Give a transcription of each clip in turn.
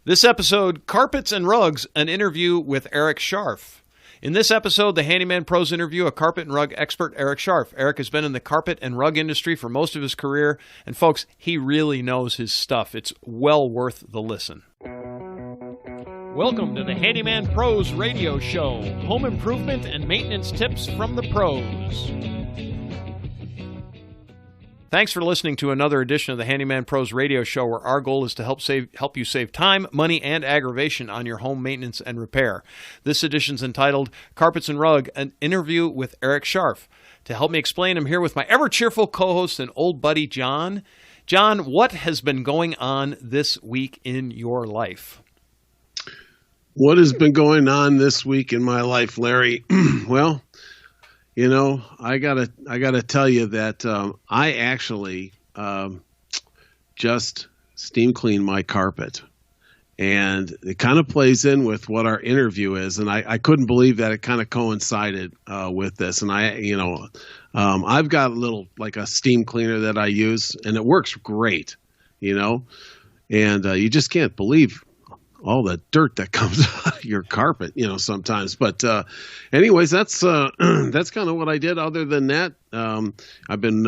This episode, Carpets and Rugs, an interview with Eric Scharff. In this episode, the Handyman Pros interview a carpet and rug expert, Eric Scharff. Eric has been in the carpet and rug industry for most of his career, and folks, he really knows his stuff. It's well worth the listen. Welcome to the Handyman Pros radio show, home improvement and maintenance tips from the pros. Thanks for listening to another edition of the Handyman Pros radio show, where our goal is to help you save time, money, and aggravation on your home maintenance and repair. This edition's entitled Carpets and Rug, an interview with Eric Scharff. To help me explain, I'm here with my ever-cheerful co-host and old buddy, John. John, what has been going on this week in your life? What has been going on this week in my life, Larry? Well, you know, I gotta tell you that I actually just steam cleaned my carpet, and it kind of plays in with what our interview is. And I couldn't believe that it kind of coincided with this. And I've got a steam cleaner that I use, and it works great, and you just can't believe all the dirt that comes out of your carpet, sometimes. But anyways, that's kind of what I did. Other than that, I've been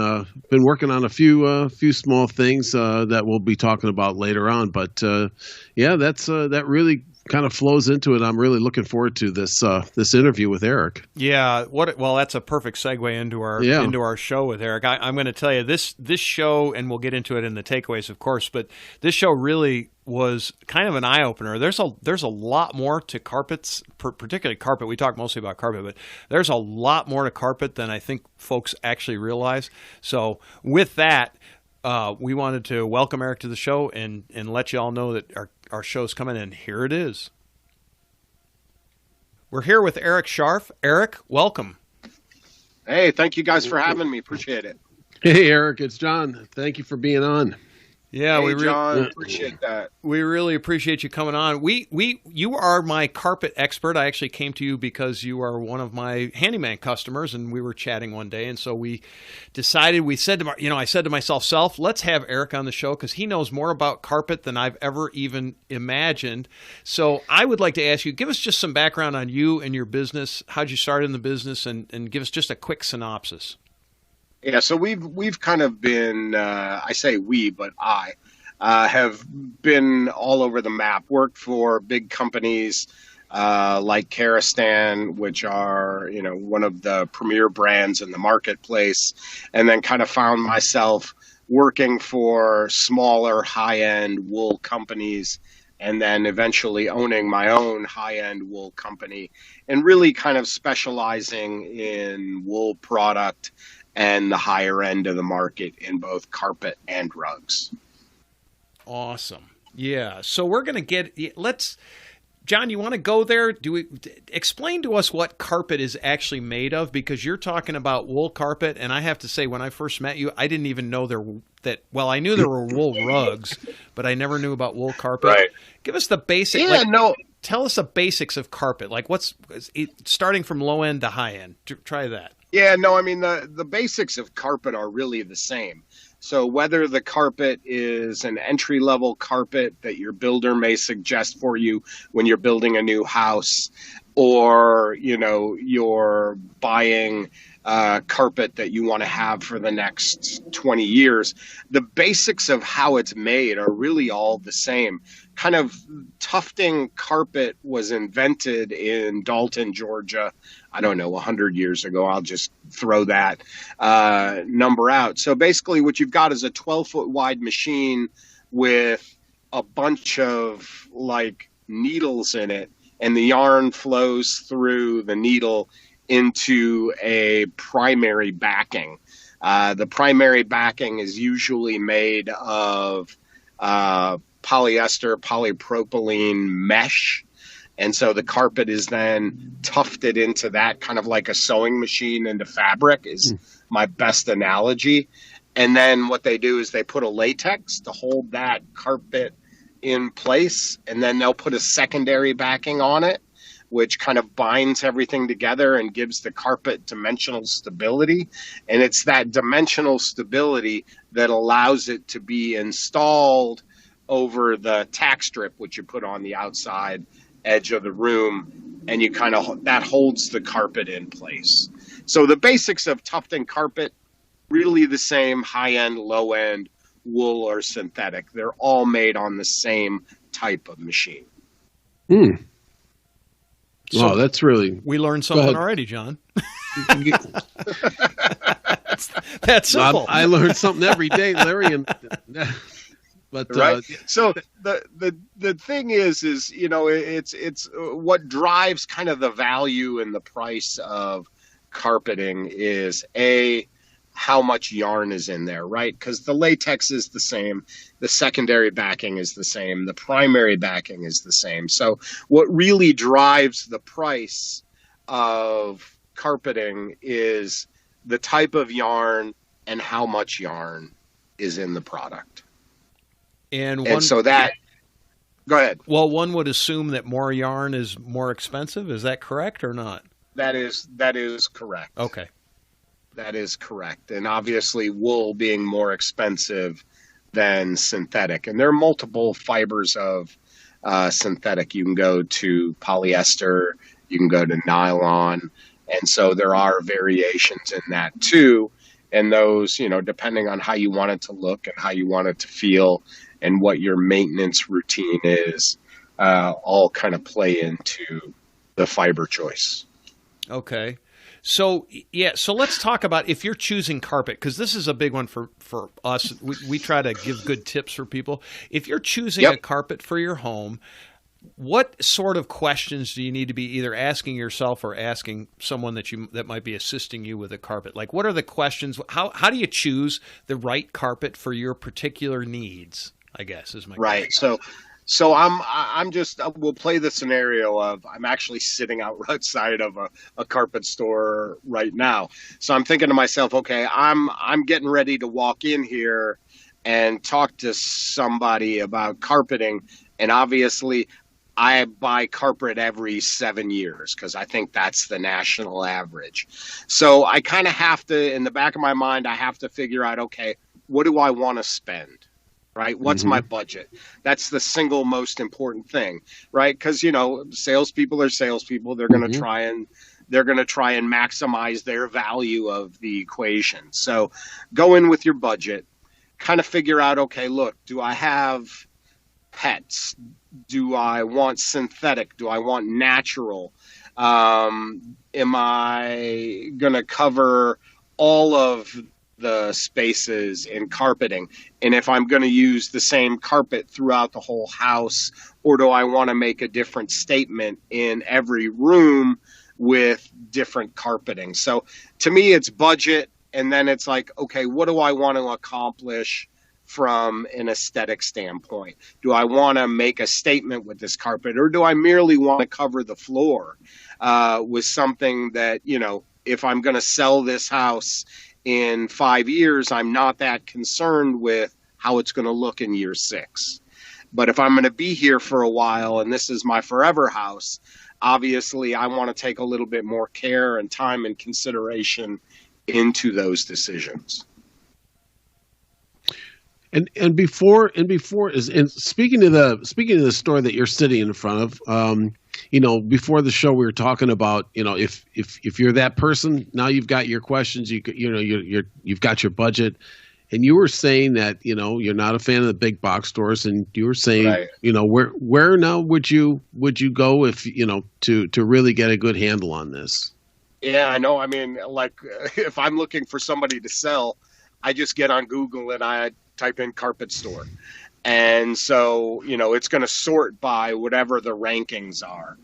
working on a few small things that we'll be talking about later on. But that really kind of flows into it. I'm really looking forward to this interview with Eric. Yeah, well, that's a perfect segue into our show with Eric. I'm going to tell you this show, and we'll get into it in the takeaways, of course. But this show really was kind of an eye opener. There's a lot more to carpets, particularly carpet. We talk mostly about carpet, but there's a lot more to carpet than I think folks actually realize. So with that, we wanted to welcome Eric to the show and let you all know that our show's coming in. Here it is. We're here with Eric Scharff. Eric, welcome. Hey, thank you guys for having me. Appreciate it. Hey, Eric, it's John. Thank you for being on. Yeah, hey, John, appreciate that. We really appreciate you coming on. You are my carpet expert. I actually came to you because you are one of my handyman customers, and we were chatting one day, and so we decided. I said to myself, let's have Eric on the show because he knows more about carpet than I've ever even imagined. So I would like to ask you, give us just some background on you and your business. How'd you start in the business, and give us just a quick synopsis. Yeah, so we've kind of been, I say we, but I have been all over the map, worked for big companies like Karastan, which are, one of the premier brands in the marketplace, and then kind of found myself working for smaller high-end wool companies, and then eventually owning my own high-end wool company and really kind of specializing in wool product and the higher end of the market in both carpet and rugs. Awesome. Yeah. So we're going to John, you want to go there? Explain to us what carpet is actually made of, because you're talking about wool carpet. And I have to say, when I first met you, I didn't even know I knew there were wool rugs, but I never knew about wool carpet. Right. Give us the basics. Tell us the basics of carpet. Like starting from low end to high end. Try that. Yeah, no, I mean, the basics of carpet are really the same. So whether the carpet is an entry-level carpet that your builder may suggest for you when you're building a new house, or, you're buying carpet that you want to have for the next 20 years, the basics of how it's made are really all the same. Kind of tufting carpet was invented in Dalton, Georgia, 100 years ago. I'll just throw that number out. So basically what you've got is a 12-foot wide machine with a bunch of needles in it, and the yarn flows through the needle into a primary backing. The primary backing is usually made of polyester, polypropylene mesh. And so the carpet is then tufted into that, kind of like a sewing machine into fabric is my best analogy. And then what they do is they put a latex to hold that carpet in place, and then they'll put a secondary backing on it, which kind of binds everything together and gives the carpet dimensional stability. And it's that dimensional stability that allows it to be installed over the tack strip, which you put on the outside edge of the room, and you that holds the carpet in place. So the basics of tufting carpet, really the same, high end, low end, wool or synthetic. They're all made on the same type of machine. So that's really... We learned something already, John. That's simple. I learn something every day, Larry. But right. So the thing is it's what drives kind of the value and the price of carpeting is how much yarn is in there, right? Because the latex is the same, the secondary backing is the same, the primary backing is the same. So what really drives the price of carpeting is the type of yarn and how much yarn is in the product. And so that, go ahead. Well, one would assume that more yarn is more expensive. Is that correct or not? That is correct. Okay. That is correct. And obviously wool being more expensive than synthetic. And there are multiple fibers of synthetic. You can go to polyester, you can go to nylon. And so there are variations in that too. And those, depending on how you want it to look and how you want it to feel and what your maintenance routine is, all kind of play into the fiber choice. Okay. So let's talk about if you're choosing carpet, because this is a big one for us. We try to give good tips for people. If you're choosing a carpet for your home, what sort of questions do you need to be either asking yourself or asking someone that might be assisting you with a carpet? Like, what are the questions? How do you choose the right carpet for your particular needs, I guess, is my question. Right. So we'll play the scenario of I'm actually sitting outside of a carpet store right now. So I'm thinking to myself, okay, I'm getting ready to walk in here and talk to somebody about carpeting. And obviously I buy carpet every 7 years because I think that's the national average. So I kind of have to, in the back of my mind, I have to figure out, okay, what do I want to spend? Right? What's my budget? That's the single most important thing, right? Because, salespeople are salespeople. They're going to try and maximize their value of the equation. So go in with your budget, kind of figure out, okay, look, do I have pets? Do I want synthetic? Do I want natural? Am I going to cover all of the spaces in carpeting? And if I'm going to use the same carpet throughout the whole house, or do I want to make a different statement in every room with different carpeting? So to me, it's budget. And then it's like, okay, what do I want to accomplish from an aesthetic standpoint? Do I want to make a statement with this carpet, or do I merely want to cover the floor with something that, if I'm going to sell this house in 5 years, I'm not that concerned with how it's going to look in year 6. But if I'm going to be here for a while and this is my forever house, obviously I want to take a little bit more care and time and consideration into those decisions. And speaking of the store that you're sitting in front of, before the show we were talking about, if you're that person, now you've got your questions, you've got your budget, and you were saying that you're not a fan of the big box stores, and you were saying right. Where now would you go if to really get a good handle on this? Yeah, I know. I mean, like if I'm looking for somebody to sell, I just get on Google and I type in carpet store. And so, it's going to sort by whatever the rankings are.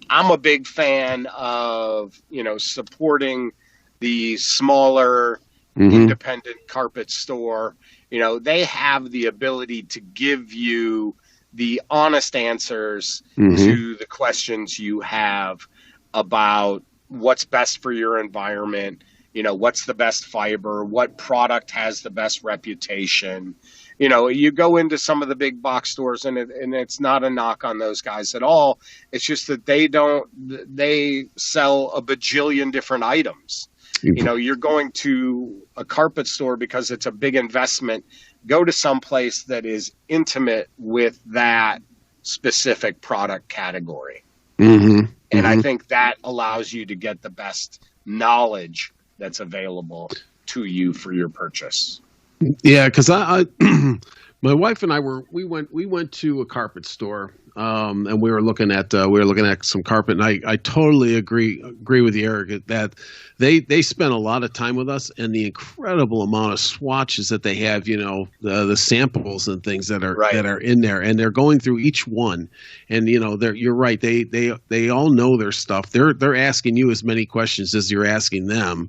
I'm a big fan of, supporting the smaller independent carpet store. They have the ability to give you the honest answers to the questions you have about what's best for your environment. What's the best fiber, what product has the best reputation. You go into some of the big box stores and it's not a knock on those guys at all. It's just that they sell a bajillion different items. You're going to a carpet store because it's a big investment go to some place that is intimate with that specific product category. Mm-hmm. And I think that allows you to get the best knowledge that's available to you for your purchase. Yeah, because I my wife and I we went to a carpet store, and we were looking at some carpet, and I totally agree with you, Eric, that they spent a lot of time with us, and the incredible amount of swatches that they have, the samples and things that are in there, and they're going through each one, and you're right, they all know their stuff. They're asking you as many questions as you're asking them.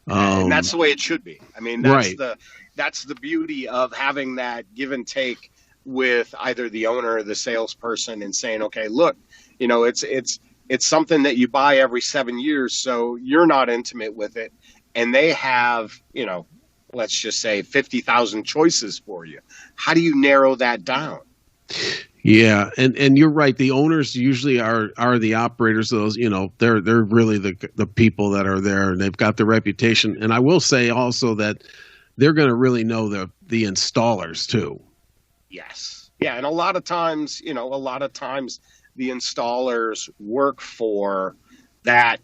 And that's the way it should be. I mean, that's the beauty of having that give and take with either the owner or the salesperson, and saying, okay, look, it's something that you buy every 7 years, so you're not intimate with it, and they have, let's just say 50,000 choices for you. How do you narrow that down? Yeah, and you're right. The owners usually are the operators of those. They're really the people that are there, and they've got the reputation. And I will say also that they're going to really know the installers too. Yes, yeah, and a lot of times the installers work for that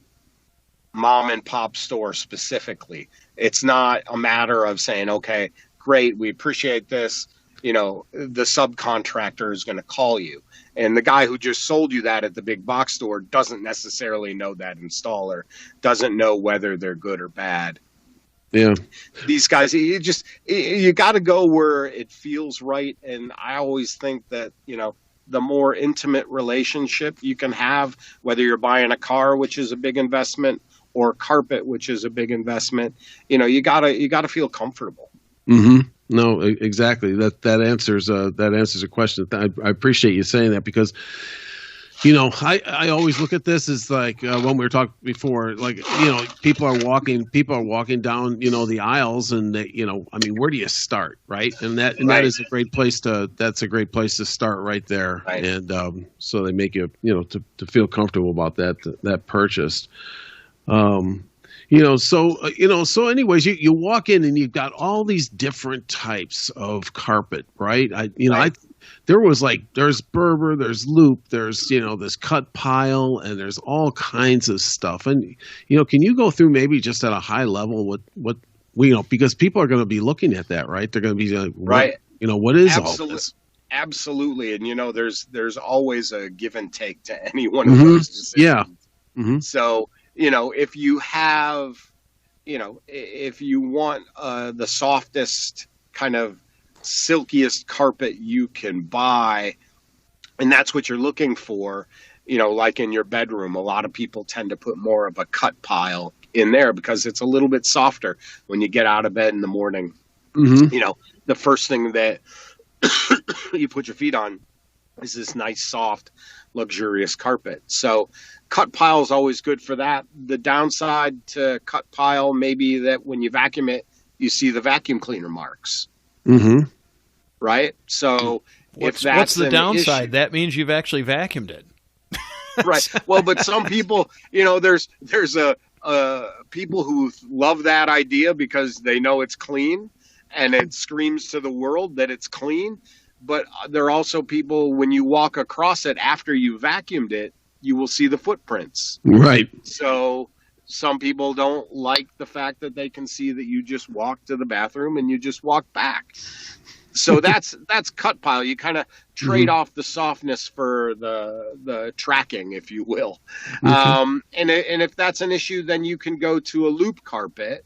mom and pop store specifically. It's not a matter of saying, okay, great, we appreciate this. The subcontractor is going to call you. And the guy who just sold you that at the big box store doesn't necessarily know that installer, doesn't know whether they're good or bad. Yeah. These guys, you got to go where it feels right. And I always think that, the more intimate relationship you can have, whether you're buying a car, which is a big investment, or carpet, which is a big investment, you gotta feel comfortable. Mm-hmm. No, exactly. That answers a question. I appreciate you saying that, because I always look at this as like when we were talking before, like people are walking down the aisles, and they, where do you start, right? And that is a great place to start right there, right. And so they make you to feel comfortable about that purchase. So anyways, you walk in and you've got all these different types of carpet, right? There's Berber, there's loop, there's, this cut pile, and there's all kinds of stuff. And, can you go through maybe just at a high level what because people are going to be looking at that, right? They're going to be like, right. What is all this? Absolutely. And, there's always a give and take to any one of those decisions. Yeah. Mm-hmm. So, if you have, if you want the softest kind of silkiest carpet you can buy, and that's what you're looking for, like in your bedroom, a lot of people tend to put more of a cut pile in there because it's a little bit softer when you get out of bed in the morning. Mm-hmm. The first thing that you put your feet on is this nice, soft, luxurious carpet. So cut pile is always good for that. The downside to cut pile may be that when you vacuum it, you see the vacuum cleaner marks. Mm-hmm. Right? So what's the downside? Issue, that means you've actually vacuumed it. Right. Well, but some people, there's people who love that idea because they know it's clean and it screams to the world that it's clean. But there are also people, when you walk across it after you vacuumed it, you will see the footprints. Right. So some people don't like the fact that they can see that you just walked to the bathroom and you just walked back. So that's cut pile. You kind of trade off the softness for the tracking, if you will. Mm-hmm. And if that's an issue, then you can go to a loop carpet,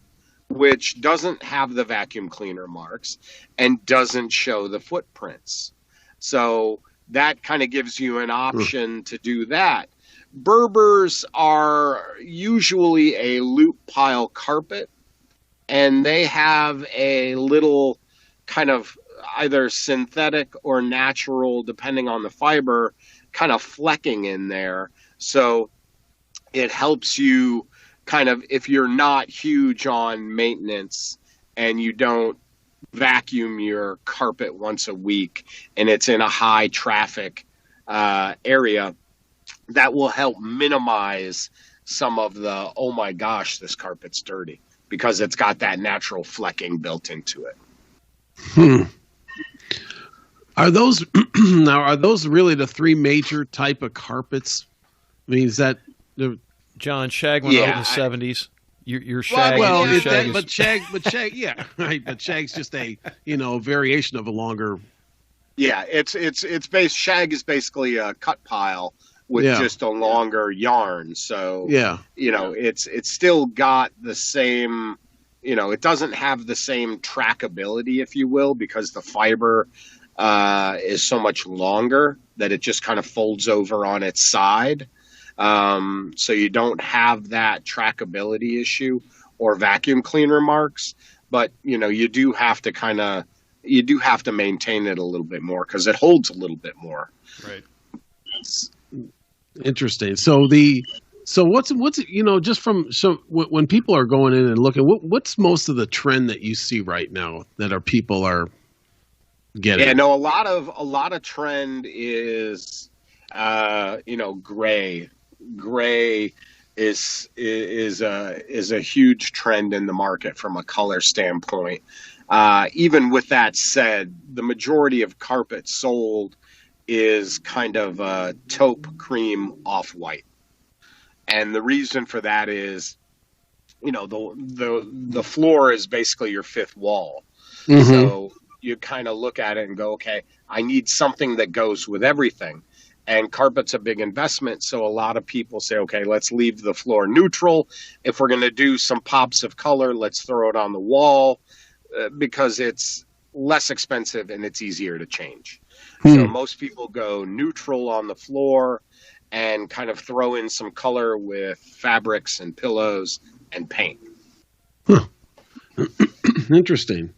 which doesn't have the vacuum cleaner marks and doesn't show the footprints. So that kind of gives you an option to do that. Berbers are usually a loop pile carpet, and they have a little kind of either synthetic or natural, depending on the fiber, kind of flecking in there. So it helps you kind of, if you're not huge on maintenance and you don't vacuum your carpet once a week and it's in a high traffic area, that will help minimize some of the, oh my gosh, this carpet's dirty, because it's got that natural flecking built into it. Hmm. Are those now? Are those really the three major type of carpets? I mean, is that the John Shag went out in the '70s? Your shag, well, your shag but shag, yeah, right. But shag's just a variation of a longer. Yeah, shag is basically a cut pile with just a longer yarn. So it's still got the same. It doesn't have the same trackability, if you will, because the fiber is so much longer that it just kind of folds over on its side. So you don't have that trackability issue or vacuum cleaner marks, but you do have to maintain it a little bit more because it holds a little bit more. Right. Interesting. So what's just from when people are going in and looking, what's most of the trend that you see right now that people are getting? Yeah, no, a lot of trend is gray. Gray is a huge trend in the market from a color standpoint. Even with that said, the majority of carpet sold is kind of taupe cream off-white. And the reason for that is, the floor is basically your fifth wall. Mm-hmm. So you kind of look at it and go, okay, I need something that goes with everything. And carpet's a big investment, so a lot of people say, okay, let's leave the floor neutral. If we're going to do some pops of color, let's throw it on the wall because it's less expensive and it's easier to change. So most people go neutral on the floor and kind of throw in some color with fabrics and pillows and paint. Huh. Interesting.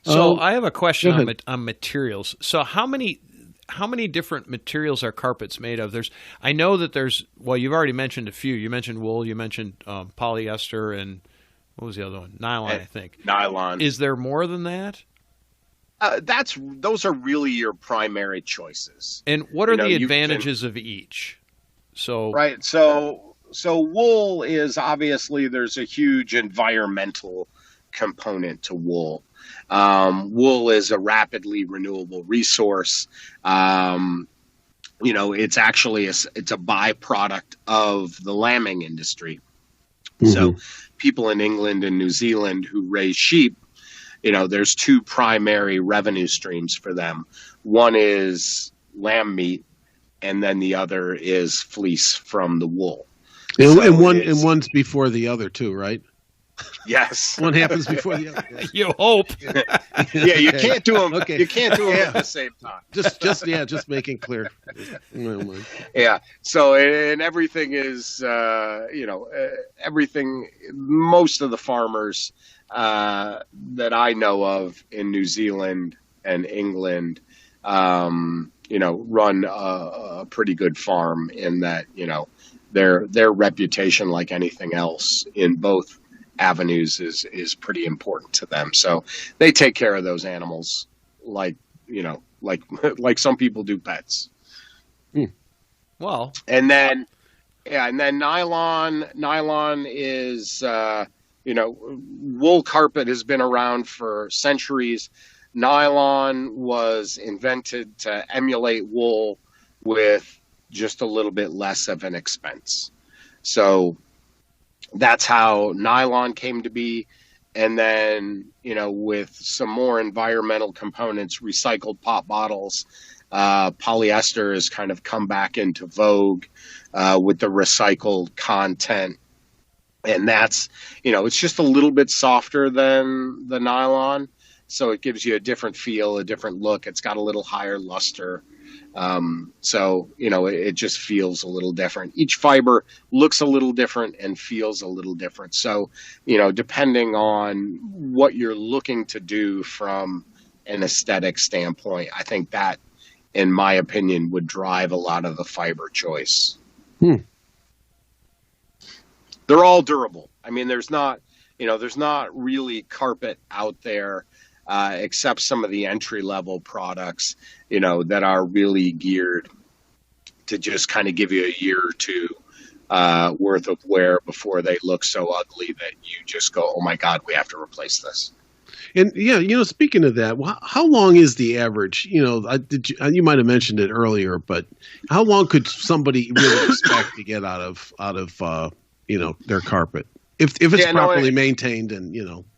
So I have a question on materials. So how many different materials are carpets made of? I know that you've already mentioned a few. You mentioned wool, you mentioned polyester, and what was the other one? Nylon, I think. Nylon. Is there more than that? Those are really your primary choices. And what are the advantages of each? So wool is obviously, there's a huge environmental component to wool. Wool is a rapidly renewable resource. It's actually it's a byproduct of the lambing industry. Mm-hmm. So people in England and New Zealand who raise sheep, there's two primary revenue streams for them. One is lamb meat, and then the other is fleece from the wool. And one's before the other too, right? Yes. One happens before the other. You hope. Yeah, you can't do them. Okay. You can't do them at the same time. Just making clear. Yeah. So, and everything is, everything. Most of the farmers that I know of in New Zealand and England, run a pretty good farm in that, their reputation, like anything else in both avenues, is pretty important to them. So they take care of those animals like some people do pets. Well, and then nylon is, wool carpet has been around for centuries. Nylon was invented to emulate wool with just a little bit less of an expense. So that's how nylon came to be. And then, with some more environmental components, recycled pop bottles, polyester has kind of come back into vogue with the recycled content. And that's, it's just a little bit softer than the nylon. So it gives you a different feel, a different look. It's got a little higher luster. It just feels a little different. Each fiber looks a little different and feels a little different. So, depending on what you're looking to do from an aesthetic standpoint, I think that, in my opinion, would drive a lot of the fiber choice. They're all durable. I mean, there's not really carpet out there except some of the entry-level products, that are really geared to just kind of give you a year or two worth of wear before they look so ugly that you just go, oh my God, we have to replace this. And yeah, speaking of that, how long is the average? You might have mentioned it earlier, but how long could somebody really expect to get out of their carpet if it's properly maintained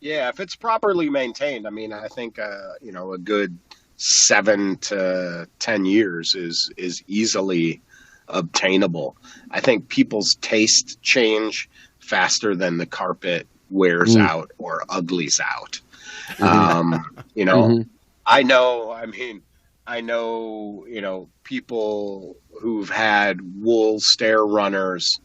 Yeah, if it's properly maintained, I mean, I think a good 7 to 10 years is easily obtainable. I think people's taste change faster than the carpet wears out or uglies out. Mm-hmm. I know, people who've had wool stair runners,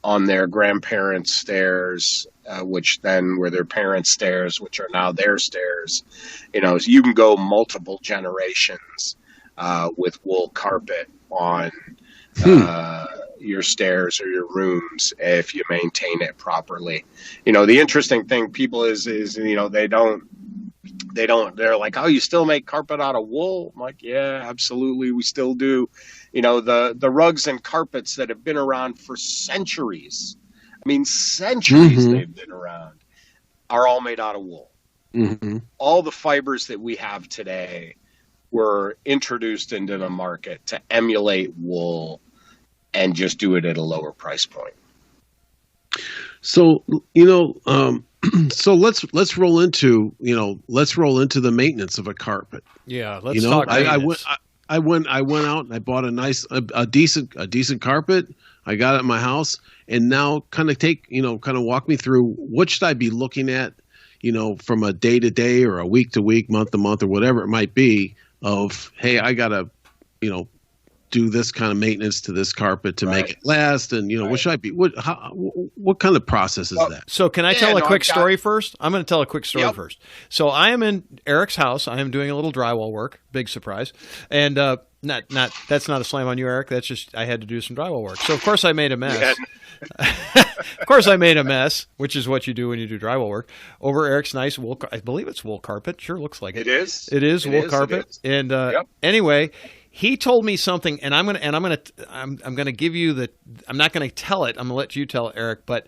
on their grandparents' stairs, which then were their parents' stairs, which are now their stairs. So you can go multiple generations with wool carpet on your stairs or your rooms if you maintain it properly. The interesting thing, people, is they're like, oh, you still make carpet out of wool? I'm like, yeah, absolutely, we still do. The rugs and carpets that have been around for centuries, they've been around, are all made out of wool. Mm-hmm. All the fibers that we have today were introduced into the market to emulate wool and just do it at a lower price point. So, so let's roll into the maintenance of a carpet. Yeah, let's talk maintenance. I went out and I bought a decent carpet. I got it at my house, and now kind of walk me through what should I be looking at, from a day to day or a week to week, month to month, or whatever it might be. Of, hey, I gotta, do this kind of maintenance to this carpet to make it last, and what should I be? What kind of process is that? So can I tell a quick story first? I'm going to tell a quick story first. So I am in Eric's house. I am doing a little drywall work. Big surprise, and not that's not a slam on you, Eric. That's just I had to do some drywall work. So of course I made a mess. Of course I made a mess, which is what you do when you do drywall work over Eric's nice wool. I believe it's wool carpet. Sure looks like it. It is wool carpet. And anyway. He told me something, and I'm gonna give you I'm not gonna tell it. I'm gonna let you tell it, Eric. But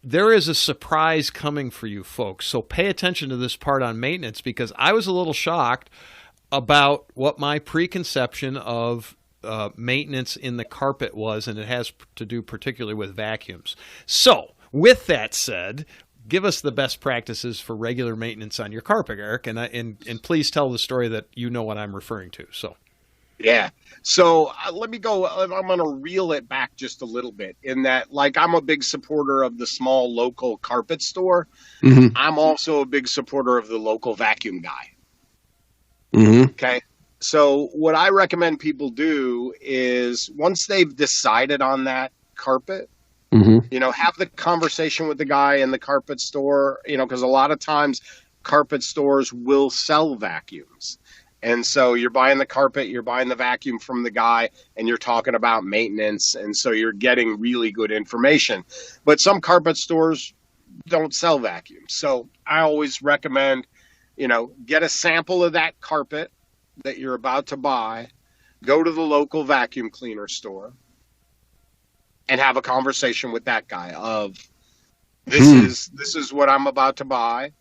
there is a surprise coming for you folks. So pay attention to this part on maintenance, because I was a little shocked about what my preconception of maintenance in the carpet was, and it has to do particularly with vacuums. So with that said, give us the best practices for regular maintenance on your carpet, Eric, and please tell the story that you know what I'm referring to. So. Yeah. So let me go. I'm going to reel it back just a little bit in that, like, I'm a big supporter of the small local carpet store. Mm-hmm. I'm also a big supporter of the local vacuum guy. Mm-hmm. Okay. So what I recommend people do is, once they've decided on that carpet, have the conversation with the guy in the carpet store, because a lot of times carpet stores will sell vacuums. And so you're buying the carpet, you're buying the vacuum from the guy, and you're talking about maintenance. And so you're getting really good information. But some carpet stores don't sell vacuums. So I always recommend, get a sample of that carpet that you're about to buy, go to the local vacuum cleaner store, and have a conversation with that guy of, this is what I'm about to buy.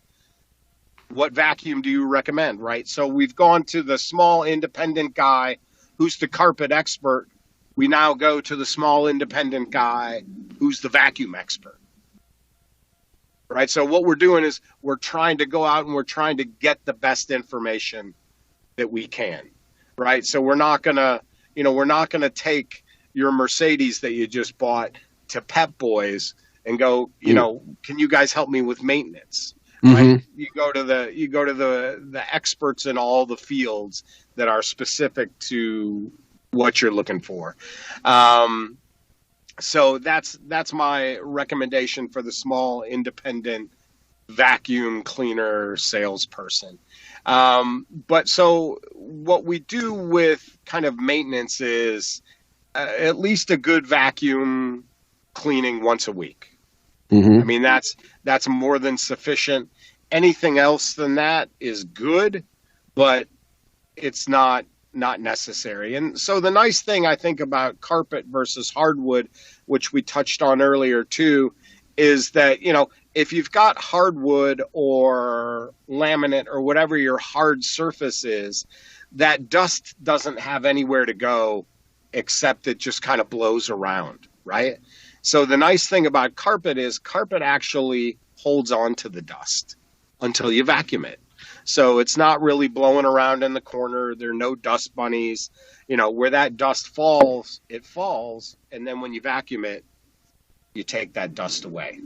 What vacuum do you recommend, right? So we've gone to the small independent guy who's the carpet expert. We now go to the small independent guy who's the vacuum expert, right? So what we're doing is we're trying to go out and we're trying to get the best information that we can, right? So we're not going to take your Mercedes that you just bought to Pep Boys and go, can you guys help me with maintenance? Right? You go to the experts in all the fields that are specific to what you're looking for. So that's my recommendation for the small independent vacuum cleaner salesperson. But so what we do with kind of maintenance is at least a good vacuum cleaning once a week. That's more than sufficient. Anything else than that is good, but it's not necessary. And so the nice thing I think about carpet versus hardwood, which we touched on earlier too, is that, if you've got hardwood or laminate or whatever your hard surface is, that dust doesn't have anywhere to go except it just kind of blows around, right? So the nice thing about carpet is carpet actually holds on to the dust until you vacuum it. So it's not really blowing around in the corner. There are no dust bunnies. You know, where that dust falls, it falls, and then when you vacuum it, you take that dust away.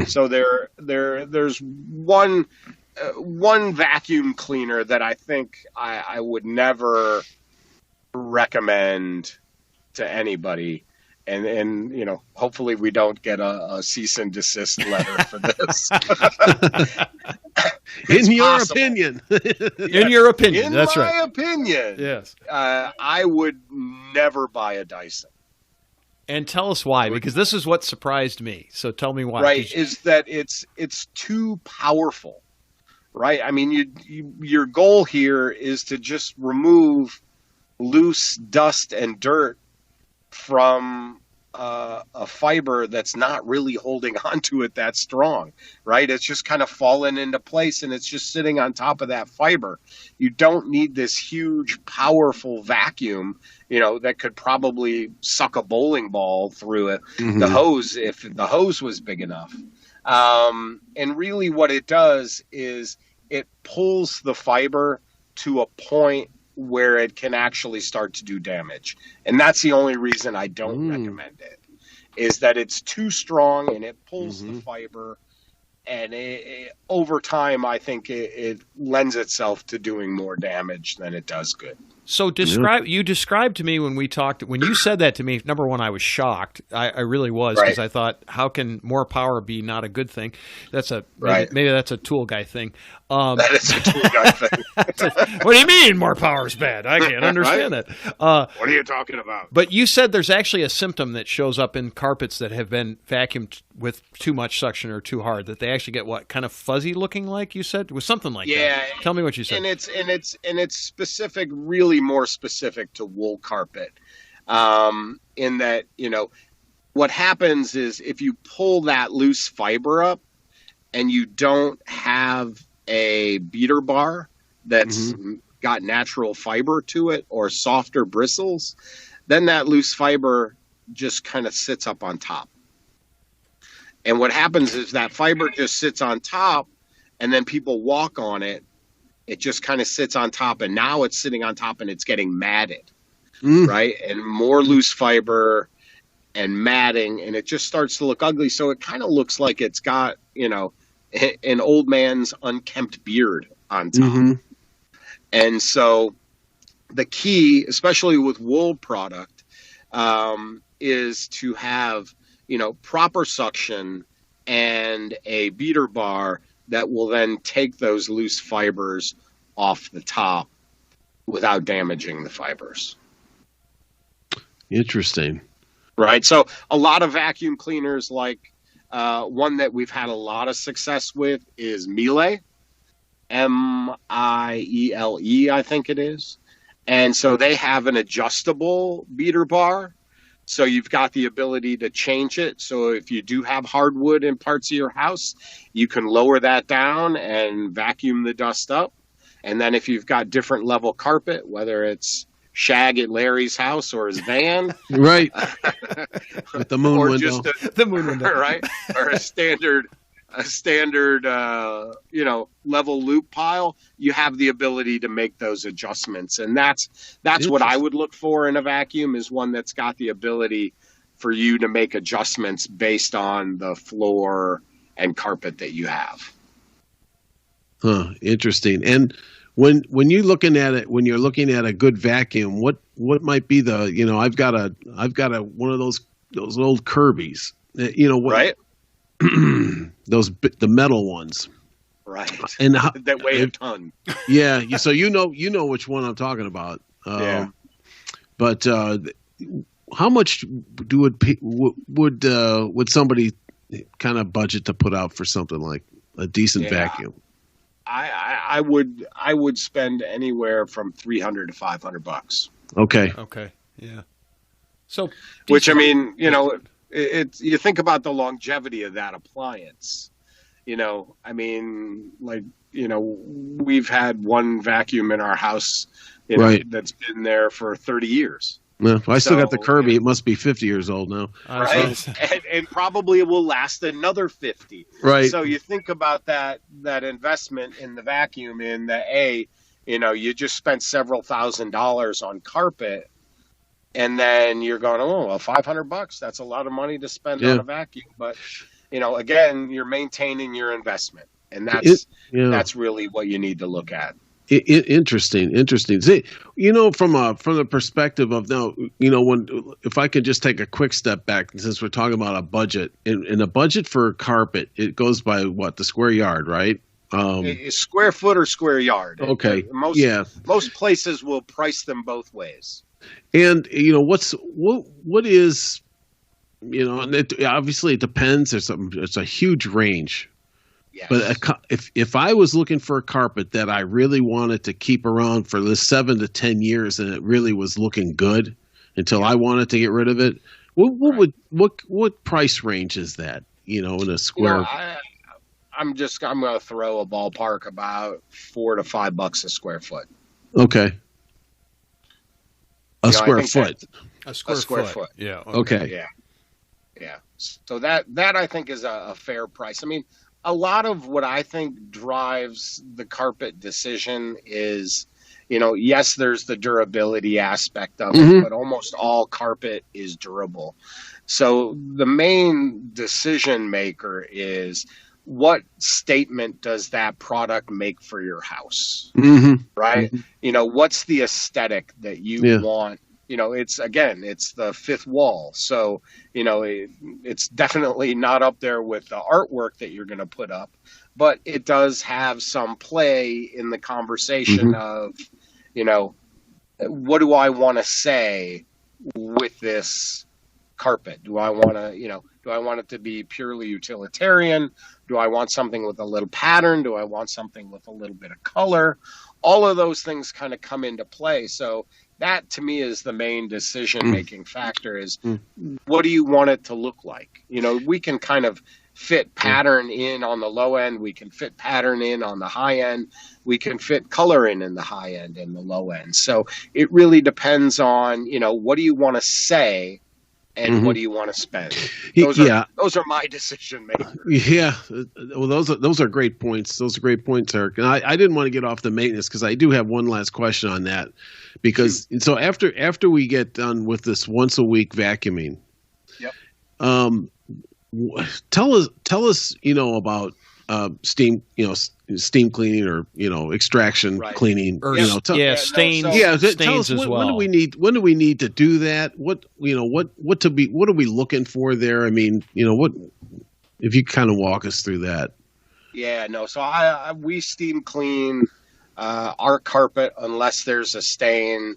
So there's one vacuum cleaner that I think I would never recommend to anybody, and you know, hopefully we don't get a cease and desist letter for this. In your opinion, in your opinion, that's right. In my opinion, yes, I would never buy a Dyson. And tell us why, because this is what surprised me. So tell me why. Right, is that it's too powerful, right? I mean, your goal here is to just remove loose dust and dirt from a fiber that's not really holding onto it that strong, right? It's just kind of fallen into place and it's just sitting on top of that fiber. You don't need this huge, powerful vacuum, you know, that could probably suck a bowling ball through it, the hose, if the hose was big enough. And really what it does is it pulls the fiber to a point where it can actually start to do damage. And that's the only reason I don't recommend it, is that it's too strong and it pulls the fiber, and over time I think it lends itself to doing more damage than it does good. So you described to me when you said that to me, number one, I was shocked. I really was, because I thought, how can more power be not a good thing? That's maybe that's a tool guy thing. That is a tool guy thing. What do you mean more power is bad? I can't understand that. What are you talking about? But you said there's actually a symptom that shows up in carpets that have been vacuumed with too much suction or too hard, that they actually get what, kind of fuzzy looking, like you said? It was something like that. Tell me what you said. And it's specific, really more specific to wool carpet, in that, you know, what happens is if you pull that loose fiber up and you don't have a beater bar that's got natural fiber to it or softer bristles, then that loose fiber just kind of sits up on top. And what happens is that fiber just sits on top, and then people walk on it. It just kind of sits on top, and now it's sitting on top and it's getting matted, right? And more loose fiber and matting, and it just starts to look ugly. So it kind of looks like it's got, you know, an old man's unkempt beard on top. And so the key, especially with wool product, is to have, you know, proper suction and a beater bar that will then take those loose fibers off the top without damaging the fibers. Interesting. Right. So a lot of vacuum cleaners, like one that we've had a lot of success with is Miele, Miele, I think it is. And so they have an adjustable beater bar. So you've got the ability to change it. So if you do have hardwood in parts of your house, you can lower that down and vacuum the dust up. And then if you've got different level carpet, whether it's shag at Larry's house or his van, right, with the moon or window, just the moon window, right, or a standard you know, level loop pile, you have the ability to make those adjustments. And that's what I would look for in a vacuum, is one that's got the ability for you to make adjustments based on the floor and carpet that you have. Interesting. And when you're looking at it, when you're looking at a good vacuum, what might be the, you know, I've got a one of those old Kirby's, you know, right? The metal ones, right? And that weigh a ton. Yeah. So you know which one I'm talking about. Yeah. But how much would somebody kind of budget to put out for something like a decent vacuum? I would spend anywhere from $300 to $500. Okay. Yeah. So, which, I mean, you know, it's you think about the longevity of that appliance. I mean, like, we've had one vacuum in our house, Right. that's been there for 30 years. Well, I still got the So, Kirby. It must be 50 years old now. right? And probably it will last another 50. Right. So you think about that investment in the vacuum in the you just spent several $1,000s on carpet, and then you're going, oh, well, $500, that's a lot of money to spend on a vacuum. But, again, you're maintaining your investment, and that's really what you need to look at. Interesting. See, from the perspective of now, if I could just take a quick step back, since we're talking about a budget, in a budget for carpet, it goes by what, the square yard, right? Square foot or square yard. Okay. Most places will price them both ways. And what is, and obviously it depends. It's a huge range. Yes. But if I was looking for a carpet that I really wanted to keep around for this 7 to 10 years, and it really was looking good until I wanted to get rid of it, what price range is that? In a square. I'm going to throw a ballpark about $4 to $5 a square foot. Okay. A square foot. A square foot. Yeah. Okay. Yeah. So that I think is a fair price. I mean, a lot of what I think drives the carpet decision is, yes, there's the durability aspect of it, but almost all carpet is durable. So the main decision maker is, what statement does that product make for your house? Right? What's the aesthetic that you want? It's the fifth wall. So, it's definitely not up there with the artwork that you're going to put up, but it does have some play in the conversation of, what do I want to say with this carpet? Do I want it to be purely utilitarian? Do I want something with a little pattern? Do I want something with a little bit of color? All of those things kind of come into play. So that, to me, is the main decision-making factor is, what do you want it to look like? We can kind of fit pattern in on the low end. We can fit pattern in on the high end. We can fit color in the high end and the low end. So it really depends on, what do you want to say and what do you want to spend? Those are my decision makers. Yeah, well, those are great points. Those are great points, Eric. And I didn't want to get off the maintenance, because I do have one last question on that. Because so after we get done with this once a week vacuuming, tell us about steam cleaning or extraction cleaning, or stains. Tell us when do we need to do that? What are we looking for there? I mean, what, if you kind of walk us through that. So we steam clean our carpet unless there's a stain.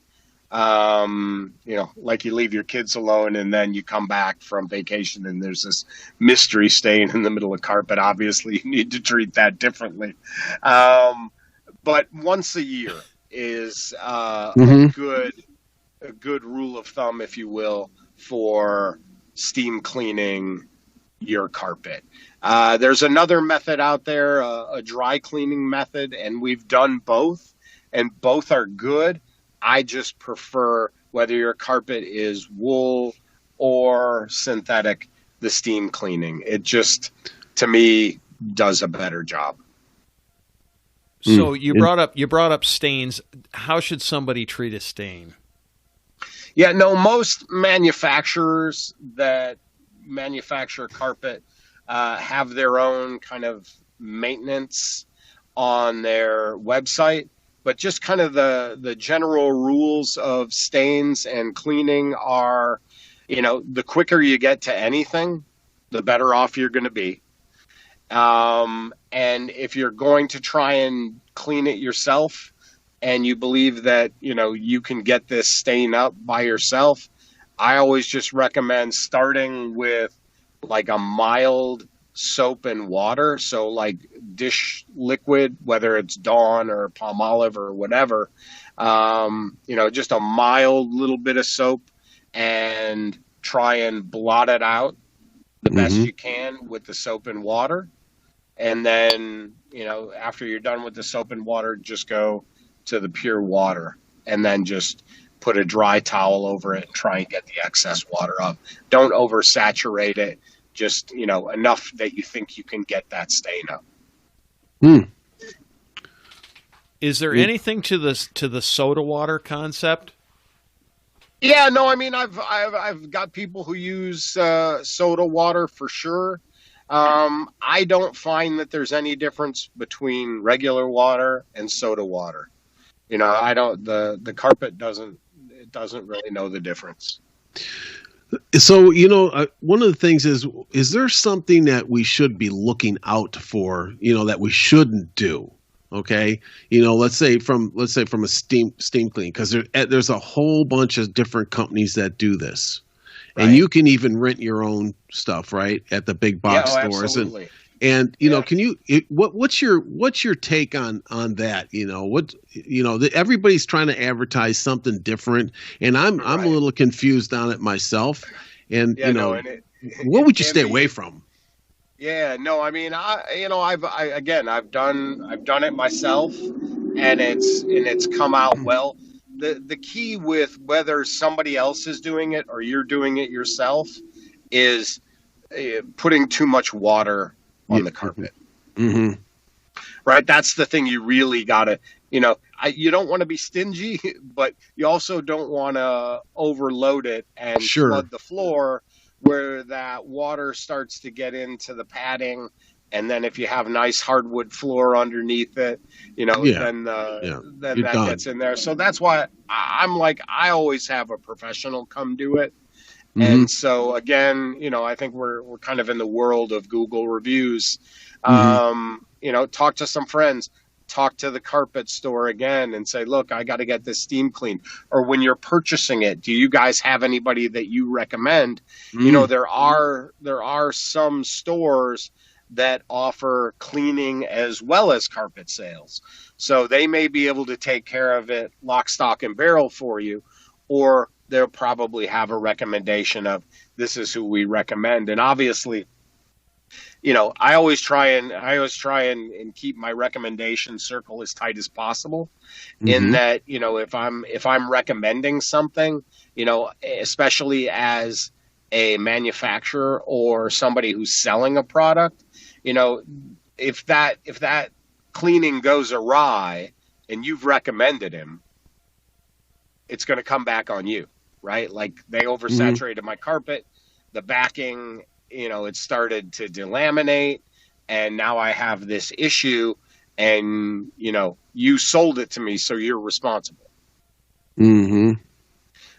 Like you leave your kids alone and then you come back from vacation and there's this mystery stain in the middle of carpet. Obviously, you need to treat that differently. But once a year is a good rule of thumb, if you will, for steam cleaning your carpet. There's another method out there, a dry cleaning method, and we've done both, and both are good. I just prefer, whether your carpet is wool or synthetic, the steam cleaning. It just, to me, does a better job. So you brought up stains. How should somebody treat a stain? Most manufacturers that manufacture carpet have their own kind of maintenance on their website. But just kind of the general rules of stains and cleaning are, the quicker you get to anything, the better off you're going to be. And if you're going to try and clean it yourself and you believe that, you can get this stain up by yourself, I always just recommend starting with like a mild soap and water. So like dish liquid, whether it's Dawn or Palmolive or whatever, just a mild little bit of soap and try and blot it out the best you can with the soap and water. And then, after you're done with the soap and water, just go to the pure water and then just put a dry towel over it and try and get the excess water up. Don't oversaturate it. Just, enough that you think you can get that stain up. Is there anything to the soda water concept? Yeah, no, I mean, I've got people who use soda water for sure. I don't find that there's any difference between regular water and soda water. I don't. The carpet doesn't really know the difference. So, one of the things is there something that we should be looking out for, that we shouldn't do? Okay. Let's say from a steam clean, because there's a whole bunch of different companies that do this. Right. And you can even rent your own stuff, right, at the big box stores. Absolutely. And can you? What's your take on that? Everybody's trying to advertise something different, and I'm a little confused on it myself. And what would you stay away from? Yeah, no, I mean, I've done it myself, and it's come out well. The key with whether somebody else is doing it or you're doing it yourself is putting too much water on the carpet. Mm-hmm. Right? That's the thing you really got to, you don't want to be stingy, but you also don't want to overload it and flood the floor where that water starts to get into the padding. And then if you have nice hardwood floor underneath it, then that gets in there. So that's why I always have a professional come do it. Mm-hmm. And so again, I think we're kind of in the world of Google reviews. Talk to some friends, talk to the carpet store again and say, look, I got to get this steam cleaned. Or when you're purchasing it, do you guys have anybody that you recommend? There are some stores that offer cleaning as well as carpet sales. So they may be able to take care of it lock, stock, and barrel for you, or they'll probably have a recommendation of this is who we recommend. And obviously, I always try and keep my recommendation circle as tight as possible. Mm-hmm. In that, if I'm recommending something, especially as a manufacturer or somebody who's selling a product, if that cleaning goes awry and you've recommended him, it's going to come back on you, right? Like they oversaturated my carpet, the backing, it started to delaminate, and now I have this issue, and, you sold it to me, so you're responsible. Mm-hmm.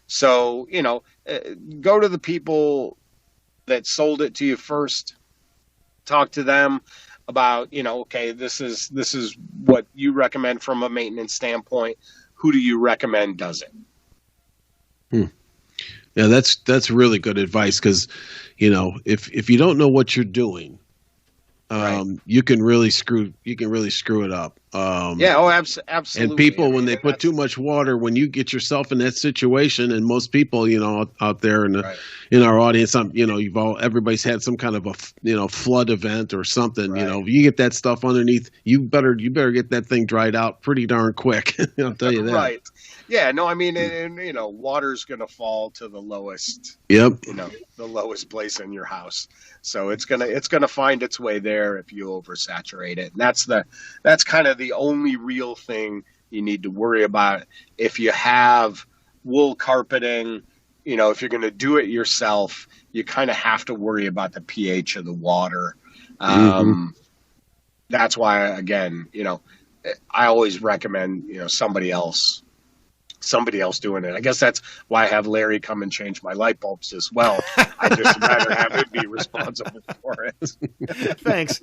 So, go to the people that sold it to you first, talk to them about, okay, this is what you recommend from a maintenance standpoint. Who do you recommend does it? Yeah, that's really good advice, because, if you don't know what you're doing, you can really screw it up. Absolutely. And people, when they put too much water, when you get yourself in that situation, and most people, out there in our audience, everybody's had some kind of a flood event or something. Right. You get that stuff underneath, you better get that thing dried out pretty darn quick. I'll tell you that. Right. Yeah, no, I mean, and water's going to fall to the lowest. Yep. The lowest place in your house. So it's gonna find its way there if you oversaturate it. And that's kind of the only real thing you need to worry about. If you have wool carpeting, if you're going to do it yourself, you kind of have to worry about the pH of the water. That's why, again, I always recommend somebody else doing it. I guess that's why I have Larry come and change my light bulbs as well. I just rather have him be responsible for it. Thanks.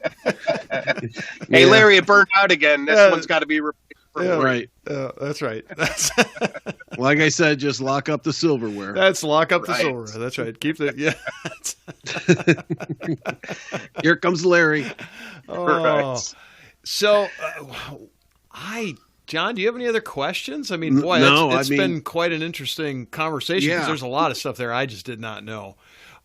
Hey, Larry, it burned out again. This one's got to be replaced. Right. That's right. Like I said, just lock up the silverware. Lock up the silverware. That's right. Keep the Here comes Larry. Oh. So John, do you have any other questions? I mean, boy, it's been quite an interesting conversation because there's a lot of stuff there I just did not know.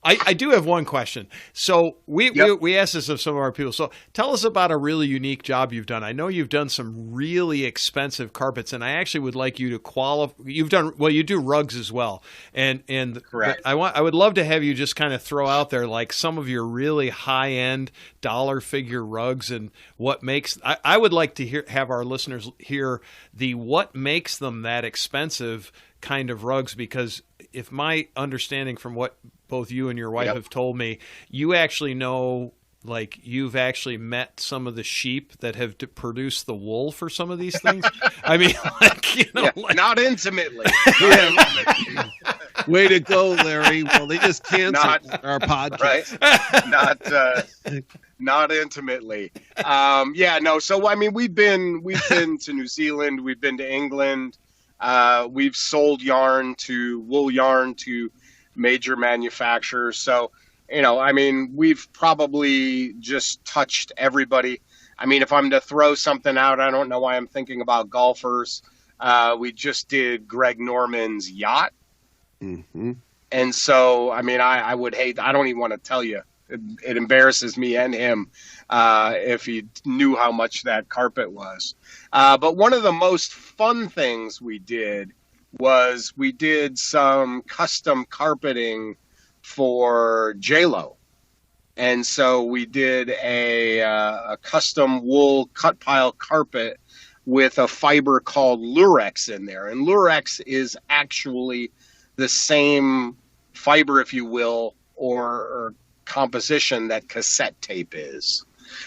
I do have one question. So we asked this of some of our people. So tell us about a really unique job you've done. I know you've done some really expensive carpets, and I actually would like you to qualify. You do rugs as well, and correct. I would love to have you just kind of throw out there like some of your really high end dollar figure rugs and what makes. I would like to have our listeners hear what makes them that expensive kind of rugs, because if my understanding from what both you and your wife have told me, you actually know, like, you've actually met some of the sheep that have produced the wool for some of these things. I mean, not intimately. Way to go, Larry. Well, they just canceled our podcast. Right? Not intimately. So I mean, we've been to New Zealand, we've been to England, we've sold wool yarn to major manufacturers. So, I mean, we've probably just touched everybody. I mean, if I'm to throw something out, I don't know why I'm thinking about golfers. We just did Greg Norman's yacht. Mm-hmm. And so, I mean, I would hate, I don't even want to tell you. It embarrasses me and him if he knew how much that carpet was. But one of the most fun things we did was we did some custom carpeting for J-Lo. And so we did a custom wool cut pile carpet with a fiber called Lurex in there. And Lurex is actually the same fiber, if you will, or composition that cassette tape is.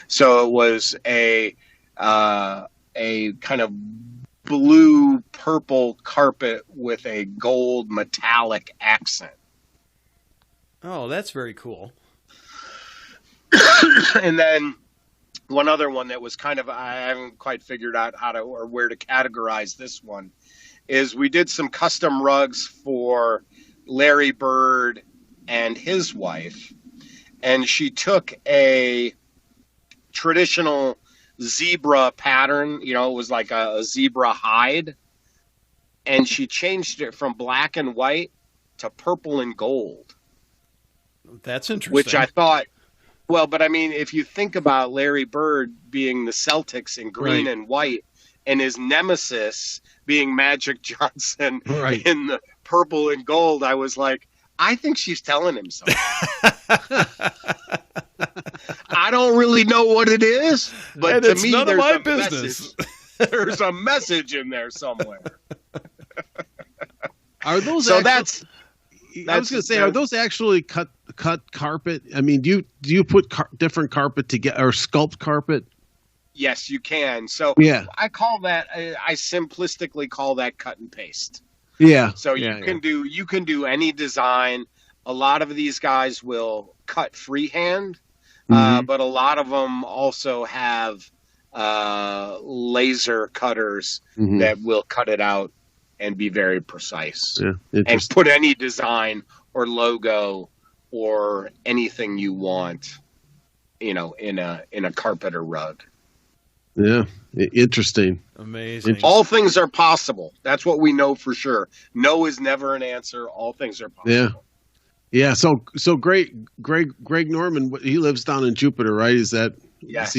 So it was a kind of blue purple carpet with a gold metallic accent. Oh, that's very cool. And then one other one that was kind of, I haven't quite figured out how to or where to categorize this one, is we did some custom rugs for Larry Bird and his wife. And she took a traditional zebra pattern, it was like a zebra hide, and she changed it from black and white to purple and gold. That's interesting. Which I thought, but I mean, if you think about Larry Bird being the Celtics in green and white, and his nemesis being Magic Johnson in the purple and gold, I was like, I think she's telling him something. I don't really know what it is, but to me, none of my business. There's a message in there somewhere. Are those? So I was going to say, are those actually cut carpet? I mean, do you put different carpet together or sculpt carpet? Yes, you can. So I call that. I simplistically call that cut and paste. Yeah. So you can do any design. A lot of these guys will cut freehand, but a lot of them also have laser cutters that will cut it out and be very precise. Yeah, and put any design or logo or anything you want, in a carpet or rug. Yeah, interesting. Amazing. All things are possible. That's what we know for sure. No is never an answer. All things are possible. Yeah. So Greg Norman, he lives down in Jupiter, right? Is that? Yes.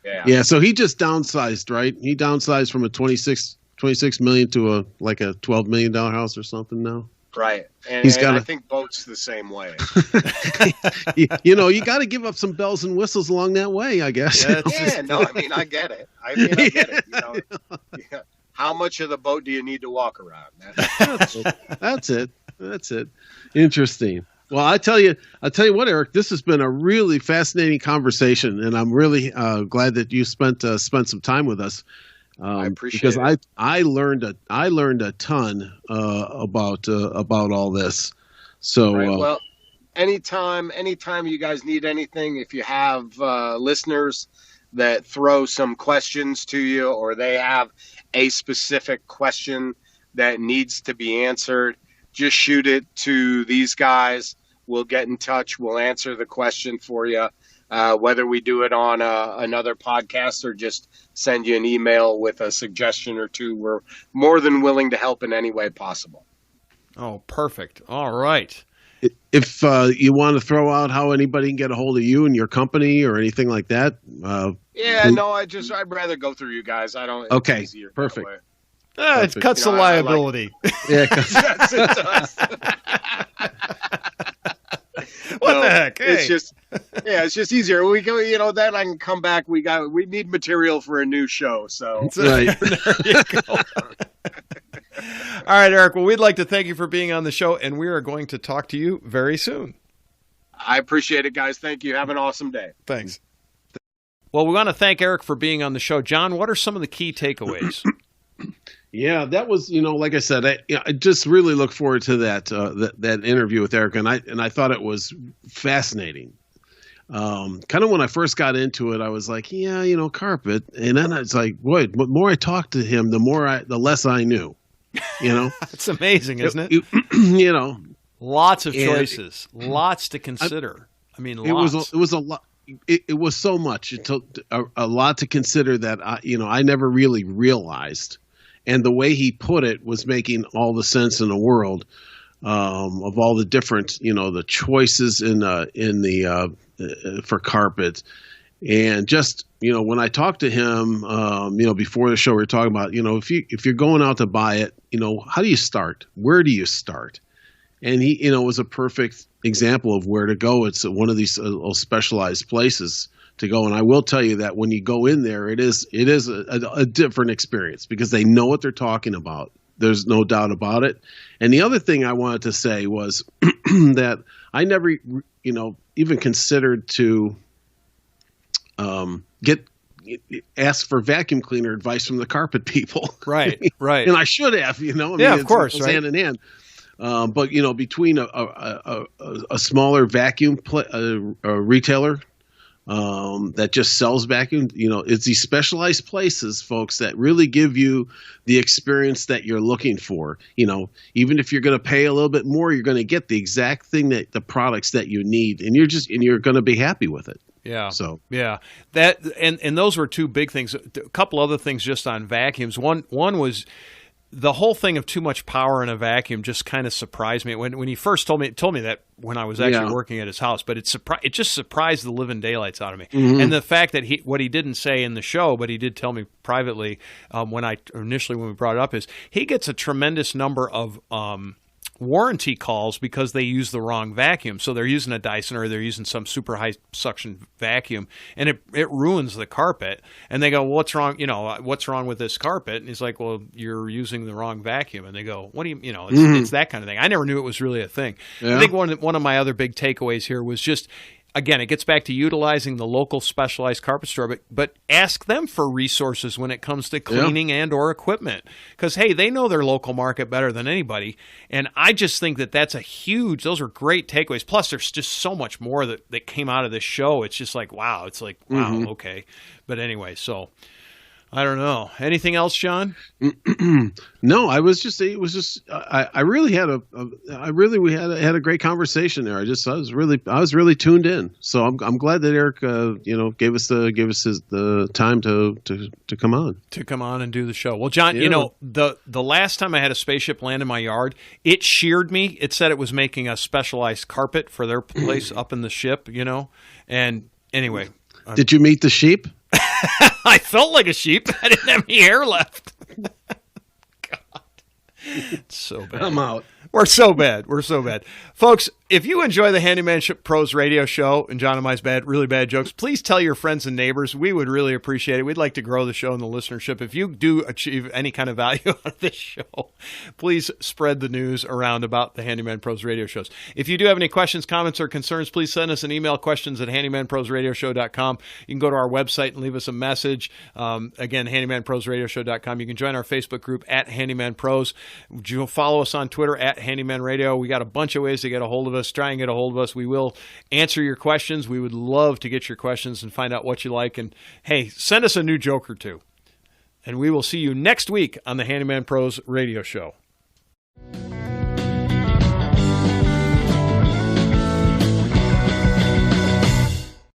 Yeah. So he just downsized, right? He downsized from a 26 million to a $12 million house or something now. Right. And I think boat's the same way. You got to give up some bells and whistles along that way, I guess. I get it. I get it. How much of the boat do you need to walk around? That's it. Interesting. Well, I tell you what, Eric, this has been a really fascinating conversation, and I'm really glad that you spent some time with us. I appreciate it because I learned a ton about all this. So well, anytime you guys need anything, if you have listeners that throw some questions to you, or they have a specific question that needs to be answered, just shoot it to these guys. We'll get in touch. We'll answer the question for you. whether we do it on another podcast or just send you an email with a suggestion or two. We're more than willing to help in any way possible. Oh, perfect. All right. If you want to throw out how anybody can get a hold of you and your company or anything like that. I'd rather go through you guys. I don't. Okay, perfect. It cuts the liability. Yeah, yes, it does. What the heck? Hey. It's just easier. We go, then I can come back. We need material for a new show. So right. There you go. All right, Eric. Well, we'd like to thank you for being on the show, and we are going to talk to you very soon. I appreciate it, guys. Thank you. Have an awesome day. Thanks. Well, we want to thank Eric for being on the show. John, what are some of the key takeaways? Yeah, that was, like I said, I just really look forward to that interview with Eric, and I thought it was fascinating. Kind of when I first got into it, I was like, carpet, and then I was like, boy, the more I talked to him, the less I knew. It's amazing, isn't it? Lots of choices, lots to consider. Lots. It was a lot. It was so much. It took a lot to consider that I never really realized. And the way he put it was making all the sense in the world of all the different, the choices for carpet. And just, when I talked to him, before the show, we were talking about, if you're going out to buy it, how do you start? Where do you start? And he, was a perfect example of where to go. It's one of these specialized places to go. And I will tell you that when you go in there, it is a different experience because they know what they're talking about. There's no doubt about it. And the other thing I wanted to say was that I never, even considered to ask for vacuum cleaner advice from the carpet people. Right, right. And I should have, of course, it's right? hand in hand. But between a smaller vacuum retailer that just sells vacuum, it's these specialized places, folks, that really give you the experience that you're looking for. Even if you're going to pay a little bit more, you're going to get the exact thing the products that you need, and you're going to be happy with it. Yeah. So yeah, that and those were two big things. A couple other things just on vacuums. One was the whole thing of too much power in a vacuum just kind of surprised me when he first told me that when I was actually working at his house. But it just surprised the living daylights out of me. Mm-hmm. And the fact that what he didn't say in the show, but he did tell me privately when we brought it up, is he gets a tremendous number of warranty calls because they use the wrong vacuum. So they're using a Dyson or they're using some super high suction vacuum, and it ruins the carpet. And they go, well, what's wrong? What's wrong with this carpet? And he's like, well, you're using the wrong vacuum. And they go, what do you, it's that kind of thing. I never knew it was really a thing. Yeah. I think one of my other big takeaways here was just, again, it gets back to utilizing the local specialized carpet store, but ask them for resources when it comes to cleaning and or equipment. Because, hey, they know their local market better than anybody. And I just think those are great takeaways. Plus, there's just so much more that came out of this show. It's just like, wow. It's like, wow, okay. But anyway, so I don't know. Anything else, John? No, it was just I really had we had a great conversation there. I was really tuned in. So I'm glad that Eric gave us the time to come on. To come on and do the show. Well, John, the last time I had a spaceship land in my yard, it sheared me. It said it was making a specialized carpet for their place up in the ship, And anyway, did you meet the sheep? I felt like a sheep. I didn't have any hair left. God. It's so bad. I'm out. We're so bad. Folks, if you enjoy the Handyman Pros radio show and John and I's really bad jokes, please tell your friends and neighbors. We would really appreciate it. We'd like to grow the show and the listenership. If you do achieve any kind of value out of this show, please spread the news around about the Handyman Pros radio shows. If you do have any questions, comments, or concerns, please send us an email, questions@handymanprosradioshow.com. You can go to our website and leave us a message. Again, handymanprosradioshow.com. You can join our Facebook group @Handyman Pros. You'll follow us on Twitter @Handyman Radio. We got a bunch of ways to get a hold of us. Try and get a hold of us. We will answer your questions. We would love to get your questions and find out what you like. And hey, send us a new joke or two. And we will see you next week on the Handyman Pros Radio Show.